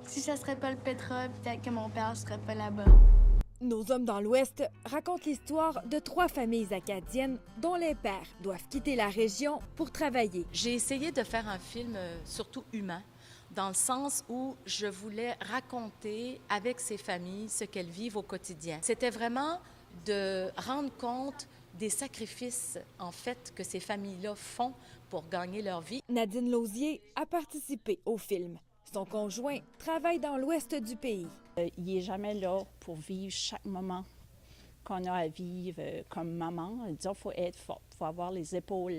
Si ça serait pas le pétrole, peut-être que mon père serait pas là-bas. Nos hommes dans l'Ouest racontent l'histoire de 3 familles acadiennes dont les pères doivent quitter la région pour travailler. J'ai essayé de faire un film surtout humain, dans le sens où je voulais raconter avec ces familles ce qu'elles vivent au quotidien. C'était vraiment de rendre compte des sacrifices, en fait, que ces familles-là font pour gagner leur vie. Nadine Lausier a participé au film. Son conjoint travaille dans l'ouest du pays. Il n'est jamais là pour vivre chaque moment qu'on a à vivre comme maman. Disons, il faut être forte, il faut avoir les épaules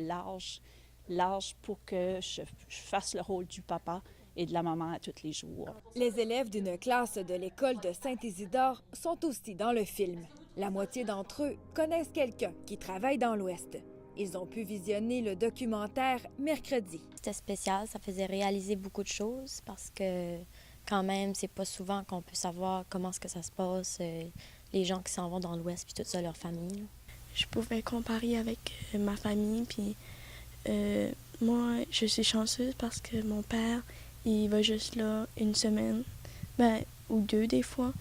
larges pour que je fasse le rôle du papa et de la maman à tous les jours. Les élèves d'une classe de l'école de Saint-Isidore sont aussi dans le film. La moitié d'entre eux connaissent quelqu'un qui travaille dans l'Ouest. Ils ont pu visionner le documentaire mercredi. C'était spécial, ça faisait réaliser beaucoup de choses parce que quand même, c'est pas souvent qu'on peut savoir comment est-ce que ça se passe, les gens qui s'en vont dans l'Ouest puis tout ça, leur famille. Je pouvais comparer avec ma famille, puis moi, je suis chanceuse parce que mon père, il va juste là une semaine, ou 2 des fois,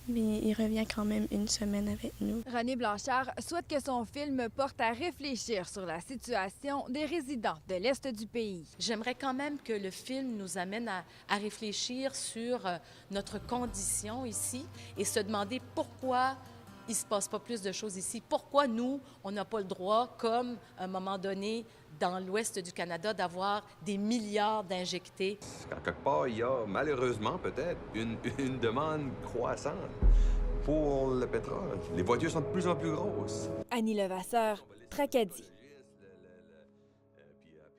mais il revient quand même une semaine avec nous. René Blanchard souhaite que son film porte à réfléchir sur la situation des résidents de l'Est du pays. J'aimerais quand même que le film nous amène à réfléchir sur notre condition ici et se demander pourquoi il ne se passe pas plus de choses ici. Pourquoi nous, on n'a pas le droit, comme à un moment donné, dans l'ouest du Canada, d'avoir des milliards d'injectés. Quelque part, il y a malheureusement peut-être une demande croissante pour le pétrole. Les voitures sont de plus en plus grosses. Annie Levasseur, Tracadie.